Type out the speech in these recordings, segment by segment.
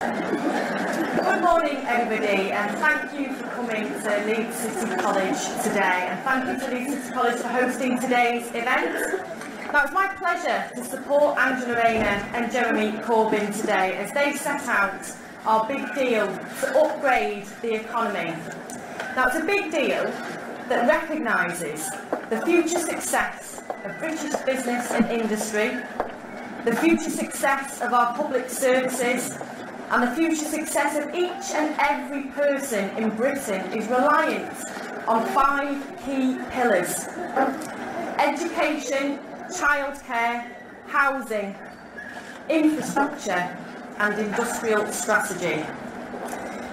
Good morning everybody, and thank you for coming to Leeds City College today, and thank you to Leeds City College for hosting today's event. Now, it's my pleasure to support Angela Rayner and Jeremy Corbyn today as they set out our big deal to upgrade the economy. Now, it's a big deal that recognises the future success of British business and industry, the future success of our public services, and the future success of each and every person in Britain is reliant on 5 key pillars: education, childcare, housing, infrastructure and industrial strategy.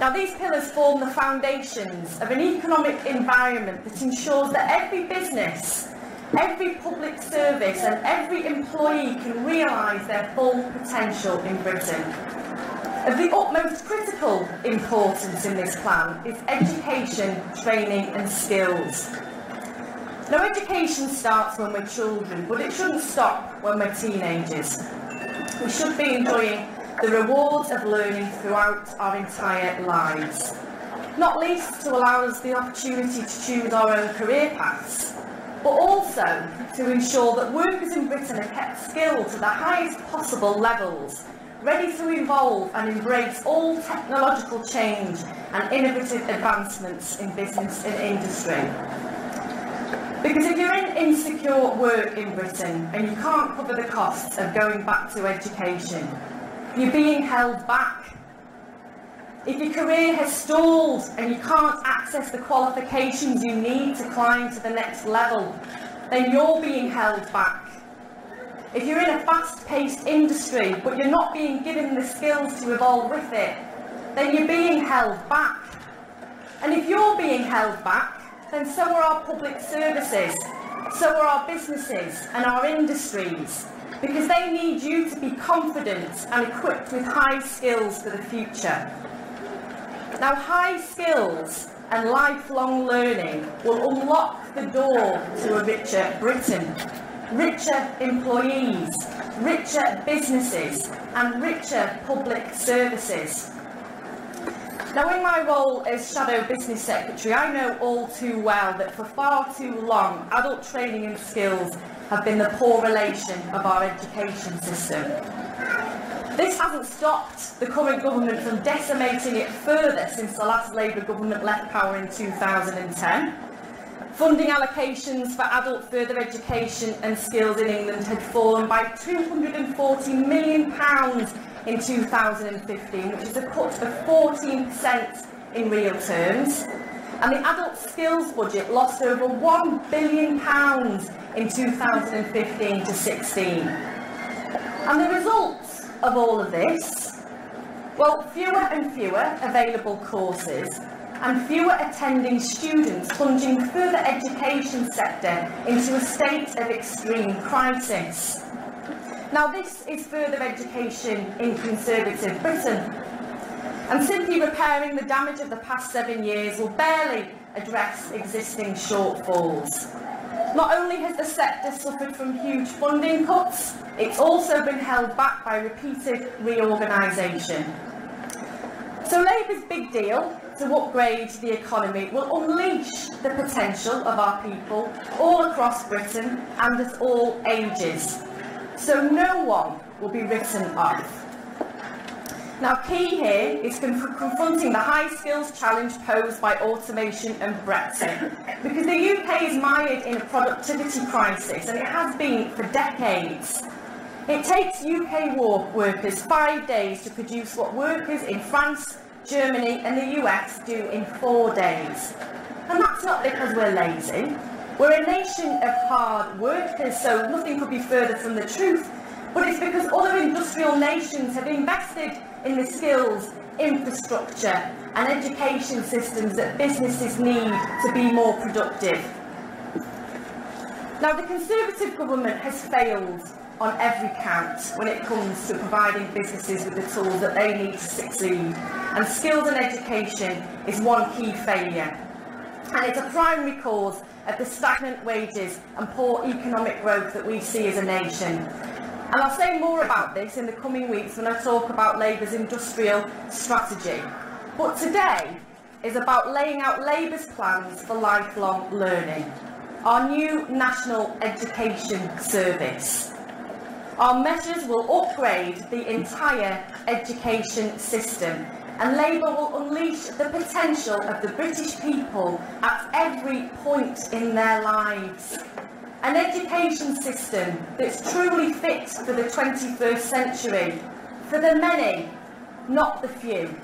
Now, these pillars form the foundations of an economic environment that ensures that every business, every public service and every employee can realise their full potential in Britain. Of the utmost critical importance in this plan is education, training and skills. Now, education starts when we're children, but it shouldn't stop when we're teenagers. We should be enjoying the rewards of learning throughout our entire lives, not least to allow us the opportunity to choose our own career paths, but also to ensure that workers in Britain are kept skilled to the highest possible levels, ready to evolve and embrace all technological change and innovative advancements in business and industry. Because if you're in insecure work in Britain and you can't cover the costs of going back to education, you're being held back. If your career has stalled and you can't access the qualifications you need to climb to the next level, then you're being held back. If you're in a fast-paced industry but you're not being given the skills to evolve with it, then you're being held back. And if you're being held back, then so are our public services, so are our businesses and our industries, because they need you to be confident and equipped with high skills for the future. Now, high skills and lifelong learning will unlock the door to a richer Britain, richer employees, richer businesses and richer public services. Now, in my role as Shadow Business Secretary, I know all too well that for far too long, adult training and skills have been the poor relation of our education system. This hasn't stopped the current government from decimating it further since the last Labour government left power in 2010. Funding allocations for adult further education and skills in England had fallen by £240 million in 2015, which is a cut of 14% in real terms. And the adult skills budget lost over £1 billion in 2015 to 16. And the results of all of this? Well, fewer and fewer available courses and fewer attending students, plunging the further education sector into a state of extreme crisis. Now, this is further education in Conservative Britain, and simply repairing the damage of the past 7 years will barely address existing shortfalls. Not only has the sector suffered from huge funding cuts, it's also been held back by repeated reorganisation. So Labour's big deal to upgrade the economy will unleash the potential of our people all across Britain and at all ages. So no one will be written off. Now, key here is confronting the high skills challenge posed by automation and Brexit, because the UK is mired in a productivity crisis, and it has been for decades. It takes UK workers 5 days to produce what workers in France, Germany and the US do in 4 days. And that's not because we're lazy. We're a nation of hard workers, so nothing could be further from the truth, but it's because other industrial nations have invested in the skills, infrastructure and education systems that businesses need to be more productive. Now, the Conservative government has failed on every count when it comes to providing businesses with the tools that they need to succeed, and skills and education is one key failure. And it's a primary cause of the stagnant wages and poor economic growth that we see as a nation. And I'll say more about this in the coming weeks when I talk about Labour's industrial strategy. But today is about laying out Labour's plans for lifelong learning, our new National Education Service. Our measures will upgrade the entire education system, and Labour will unleash the potential of the British people at every point in their lives. An education system that's truly fit for the 21st century, for the many, not the few.